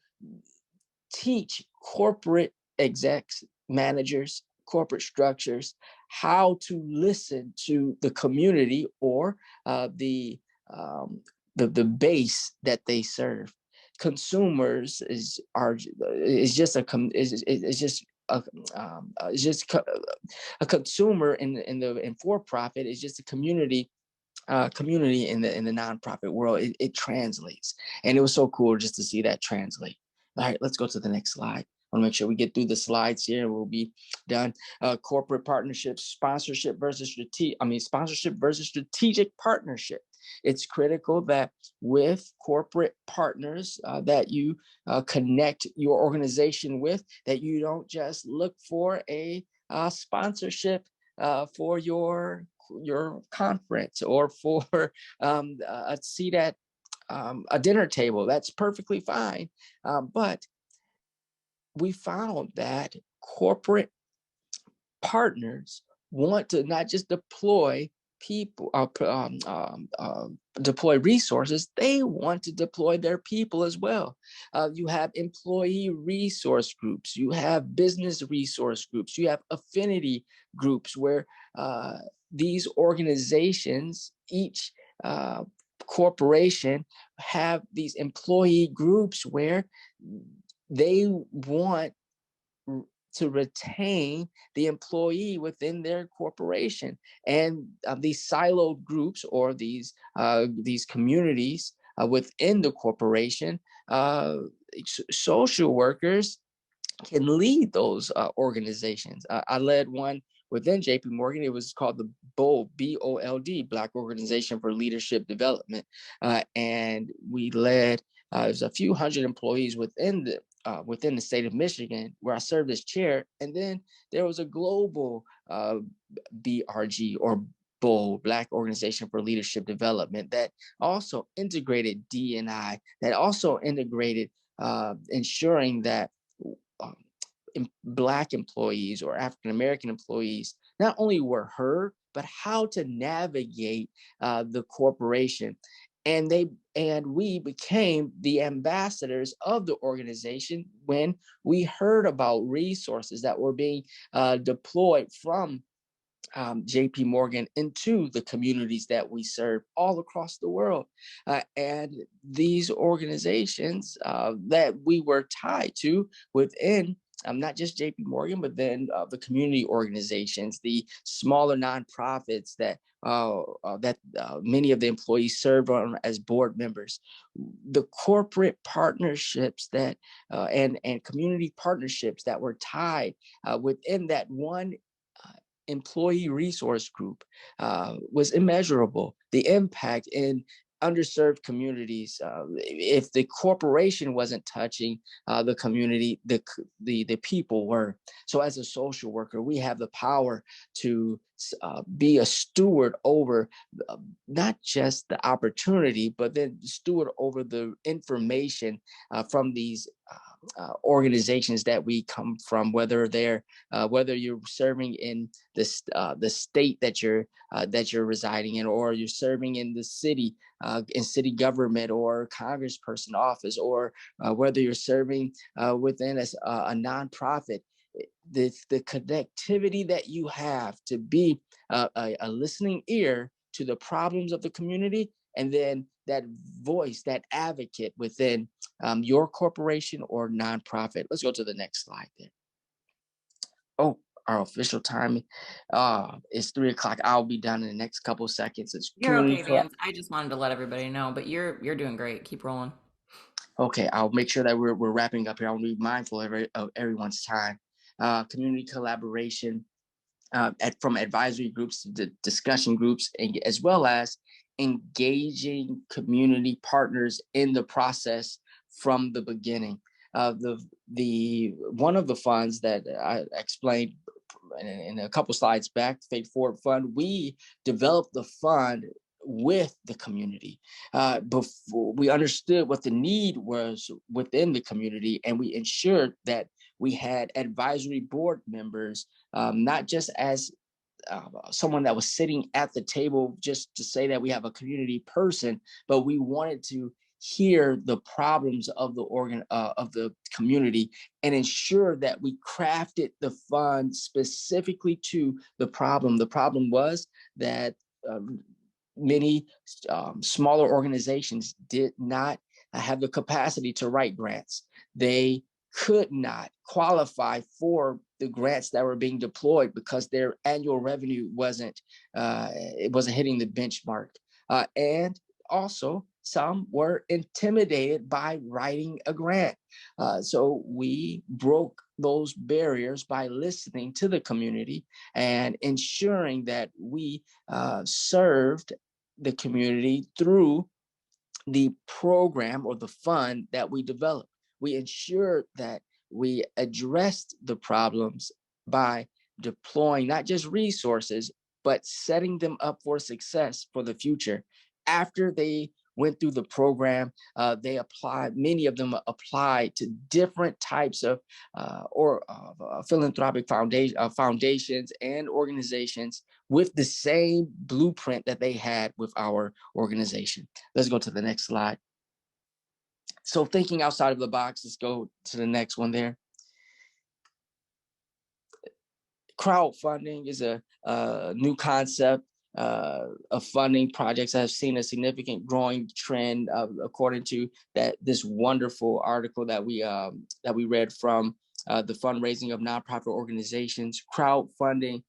teach corporate execs, managers, corporate structures how to listen to the community or um, the base that they serve. Consumers is just a is just a is just a consumer in for profit is just a community in the nonprofit world. It translates, and it was so cool just to see that translate. All right, let's go to the next slide. I want to make sure we get through the slides here, and we'll be done. Corporate partnerships, sponsorship versus strategic partnership. It's critical that with corporate partners that you connect your organization with, that you don't just look for a sponsorship for your conference or for a seat at a dinner table. That's perfectly fine. But we found that corporate partners want to not just deploy people, deploy resources, they want to deploy their people as well. You have employee resource groups, you have business resource groups, you have affinity groups where these organizations, each corporation have these employee groups where they want to retain the employee within their corporation. And these siloed groups or these communities within the corporation, social workers can lead those organizations. I led one within JP Morgan. It was called the BOLD, BOLD, Black Organization for Leadership Development. And we led, there's a few hundred employees within the state of Michigan, where I served as chair. And then there was a global BRG or BOLD, Black Organization for Leadership Development, that also integrated D&I, that also integrated ensuring that um, Black employees or African American employees not only were heard, but how to navigate the corporation. And we became the ambassadors of the organization when we heard about resources that were being deployed from JP Morgan into the communities that we serve all across the world. And these organizations that we were tied to within not just JP Morgan, but then the community organizations, the smaller nonprofits that many of the employees serve on as board members, the corporate partnerships that and community partnerships that were tied within that one employee resource group was immeasurable. The impact in underserved communities, if the corporation wasn't touching the community, the people were. So as a social worker, we have the power to be a steward over not just the opportunity, but then steward over the information from these organizations that we come from, whether you're serving in the state that you're residing in, or you're serving in the city, in city government or congressperson office, or whether you're serving within a nonprofit. The connectivity that you have to be a listening ear to the problems of the community, and then that voice, that advocate within your corporation or nonprofit. Let's go to the next slide there. Oh, our official time is 3:00. I'll be done in the next couple of seconds. It's You're community. okay, Vance. I just wanted to let everybody know, but you're doing great. Keep rolling. Okay, I'll make sure that we're wrapping up here. I want to be mindful of everyone's time. Community collaboration, from advisory groups to discussion groups, and as well as engaging community partners in the process from the beginning. The one of the funds that I explained in a couple slides back, Faith Forward Fund, we developed the fund with the community. Before we understood what the need was within the community, and we ensured that we had advisory board members, not just as someone that was sitting at the table just to say that we have a community person, but we wanted to hear the problems of the community and ensure that we crafted the fund specifically to the problem. The problem was that many smaller organizations did not have the capacity to write grants. They could not qualify for the grants that were being deployed because their annual revenue wasn't hitting the benchmark, and also some were intimidated by writing a grant. So we broke those barriers by listening to the community and ensuring that we served the community through the program or the fund that we developed. We ensured that we addressed the problems by deploying not just resources, but setting them up for success for the future. After they went through the program, many of them applied to different types of philanthropic foundations and organizations with the same blueprint that they had with our organization. Let's go to the next slide. So thinking outside of the box, let's go to the next one there. Crowdfunding is a new concept of funding projects that have seen a significant growing trend, according to this wonderful article that we read from the fundraising of nonprofit organizations. Crowdfunding,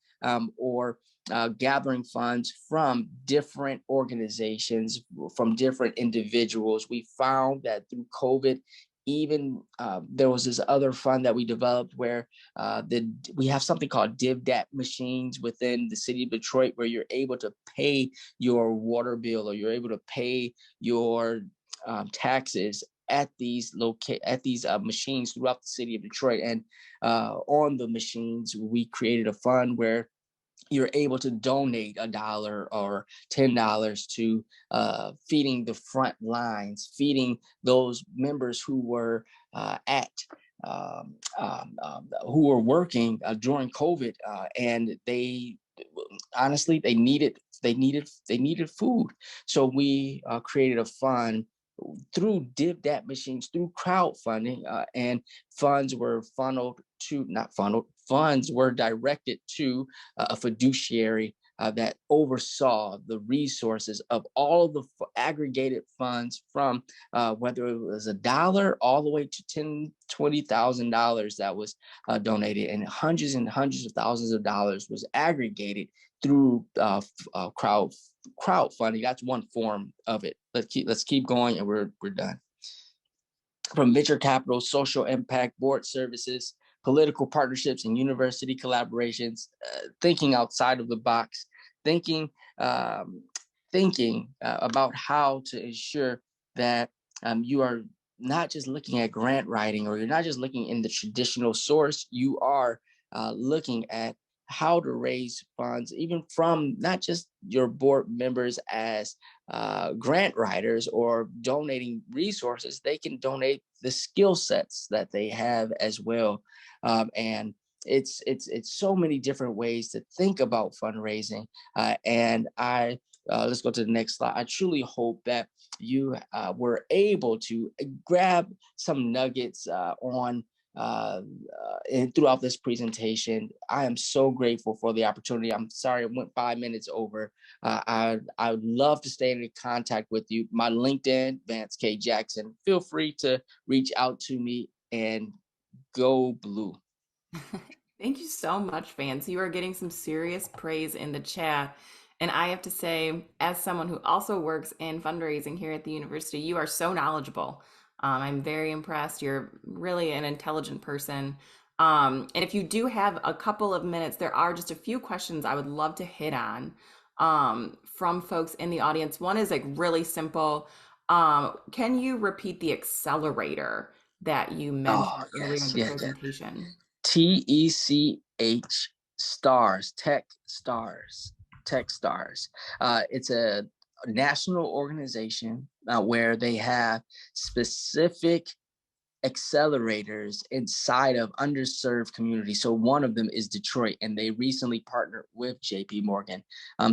or gathering funds from different organizations, from different individuals. We found that through COVID, even there was this other fund that we developed where we have something called DivDat machines within the city of Detroit, where you're able to pay your water bill or you're able to pay your taxes at these machines throughout the city of Detroit. And on the machines, we created a fund where you're able to donate $1 or $10 to feeding the front lines, feeding those members who were who were working during COVID, and they honestly they needed food. So we created a fund through DivDat machines, through crowdfunding, and funds were funds were directed to a fiduciary that oversaw the resources of all of the aggregated funds, from whether it was $1 all the way to $20,000 that was donated, and hundreds of thousands of dollars was aggregated through crowdfunding. That's one form of it. Let's keep going, and we're done. From venture capital, social impact, board services, political partnerships, and university collaborations, thinking outside of the box, thinking about how to ensure that you are not just looking at grant writing, or you're not just looking in the traditional source. You are looking at how to raise funds, even from not just your board members as grant writers or donating resources. They can donate the skill sets that they have as well. And it's so many different ways to think about fundraising. And let's go to the next slide. I truly hope that you were able to grab some nuggets and throughout this presentation. I am so grateful for the opportunity. I'm sorry it went 5 minutes over. I would love to stay in contact with you. My LinkedIn, Vance K. Jackson. Feel free to reach out to me, and go blue. Thank you so much, Vance. You are getting some serious praise in the chat. And I have to say, as someone who also works in fundraising here at the university, you are so knowledgeable. I'm very impressed. You're really an intelligent person. And if you do have a couple of minutes, there are just a few questions I would love to hit on from folks in the audience. One is like really simple. Can you repeat the accelerator that you mentioned earlier in the presentation? TECH Stars, Tech Stars. It's a national organization where they have specific accelerators inside of underserved communities. So one of them is Detroit, and they recently partnered with JP Morgan.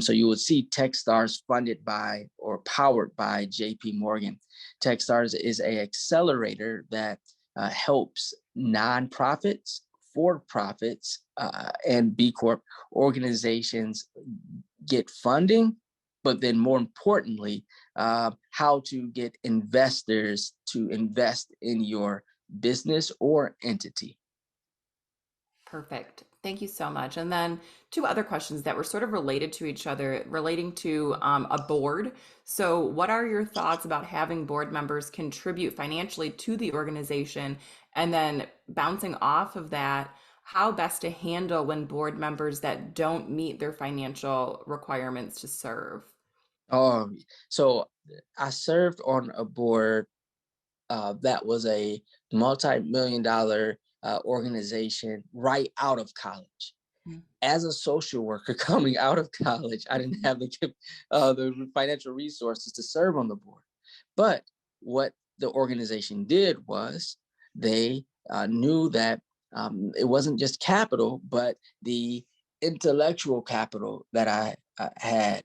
So you will see Techstars funded by or powered by JP Morgan. Techstars is a accelerator that helps nonprofits, for-profits, and B Corp organizations get funding, but then more importantly, how to get investors to invest in your business or entity. Perfect. Thank you so much. And then two other questions that were sort of related to each other, relating to a board. So, what are your thoughts about having board members contribute financially to the organization? And then bouncing off of that, how best to handle when board members that don't meet their financial requirements to serve? Oh, so I served on a board that was a multi-million dollar organization right out of college. Mm. As a social worker coming out of college, I didn't have the financial resources to serve on the board. But what the organization did was they knew that it wasn't just capital, but the intellectual capital that I had.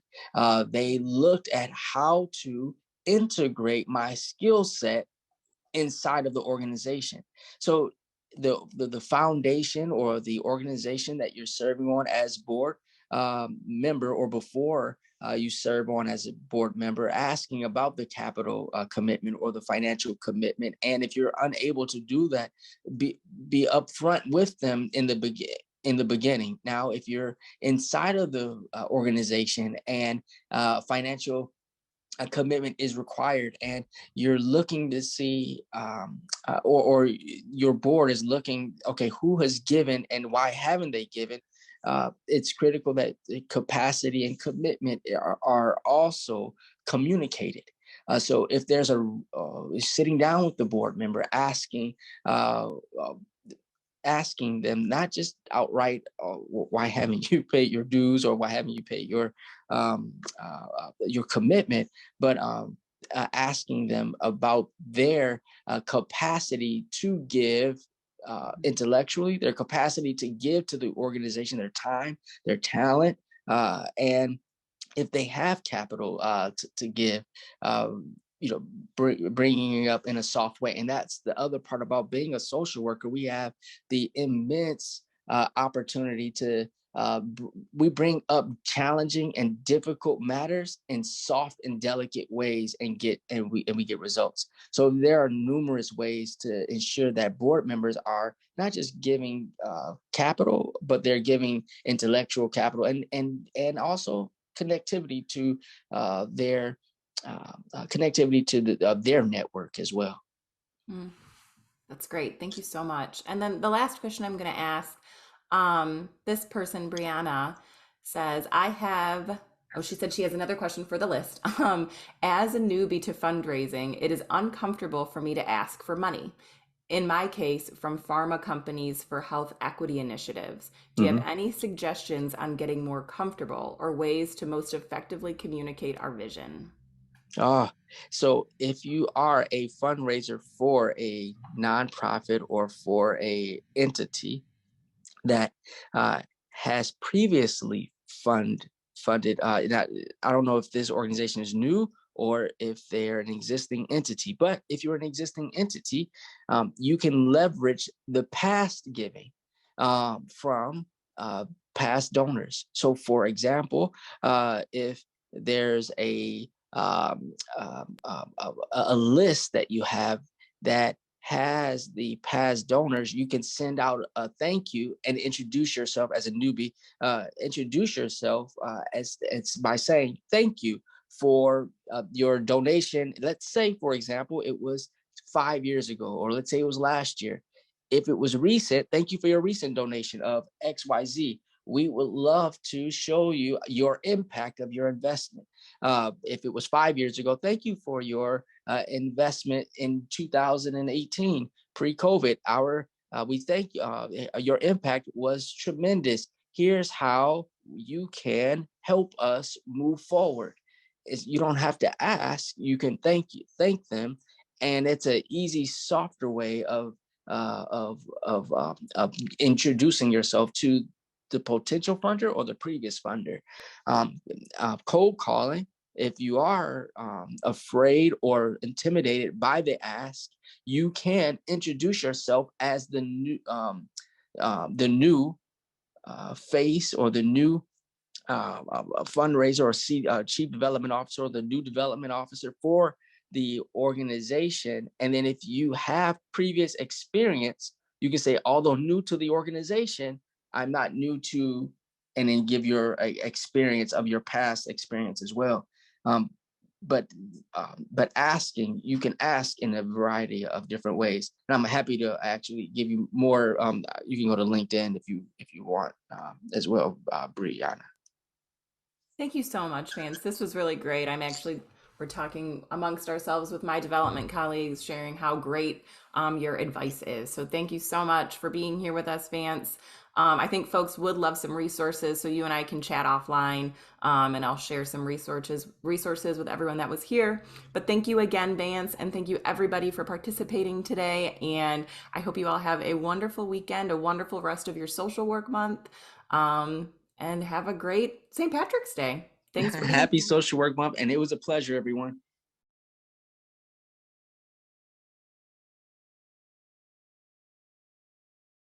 They looked at how to integrate my skill set inside of the organization. So the foundation or the organization that you're serving on as board member, or before you serve on as a board member, asking about the capital commitment or the financial commitment. And if you're unable to do that, be upfront with them in the beginning. Now, if you're inside of the organization and financial a commitment is required, and you're looking to see or your board is looking, okay, who has given and why haven't they given, it's critical that the capacity and commitment are also communicated. So if there's a sitting down with the board member, uh, uh, asking them not just outright, why haven't you paid your dues, or why haven't you paid your commitment, but asking them about their capacity to give intellectually, their capacity to give to the organization, their time, their talent, and if they have capital to give, bringing it up in a soft way. And that's the other part about being a social worker. We have the immense opportunity to we bring up challenging and difficult matters in soft and delicate ways, and we get results. So there are numerous ways to ensure that board members are not just giving capital, but they're giving intellectual capital, and also connectivity to their connectivity to their network as well. Mm. That's great. Thank you so much. And then the last question I'm going to ask, this person, Brianna, says, she said she has another question for the list. As a newbie to fundraising, it is uncomfortable for me to ask for money. In my case, from pharma companies for health equity initiatives. Do you have Mhm. any suggestions on getting more comfortable or ways to most effectively communicate our vision? Ah, so if you are a fundraiser for a nonprofit or for a entity that uh, has previously funded, not, I don't know if this organization is new or if they're an existing entity, but if you're an existing entity, you can leverage the past giving from past donors. So for example, if there's a list that you have that has the past donors, you can send out a thank you and introduce yourself as a newbie. Introduce yourself as it's by saying thank you for your donation. Let's say, for example, it was 5 years ago, or let's say it was last year. If it was recent, thank you for your recent donation of XYZ. We would love to show you your impact of your investment. If it was 5 years ago, thank you for your investment in 2018, pre-COVID. We thank your impact was tremendous. Here's how you can help us move forward. You don't have to ask. You can thank them, and it's an easy, softer way of introducing yourself to the potential funder or the previous funder. Cold calling, if you are afraid or intimidated by the ask, you can introduce yourself as the new face or the new a fundraiser or chief development officer or the new development officer for the organization. And then if you have previous experience, you can say, although new to the organization, I'm not new to, and then give your experience of your past experience as well. Um, but asking, you can ask in a variety of different ways, and I'm happy to actually give you more. You can go to LinkedIn if you want as well, Brianna. Thank you so much, Vance. This was really great. We're talking amongst ourselves with my development colleagues, sharing how great your advice is. So thank you so much for being here with us, Vance. I think folks would love some resources, so you and I can chat offline, and I'll share some resources with everyone that was here. But thank you again, Vance, and thank you everybody for participating today. And I hope you all have a wonderful weekend, a wonderful rest of your social work month. And have a great St. Patrick's Day. Thanks for being Happy here. Social Work Month, and it was a pleasure, everyone.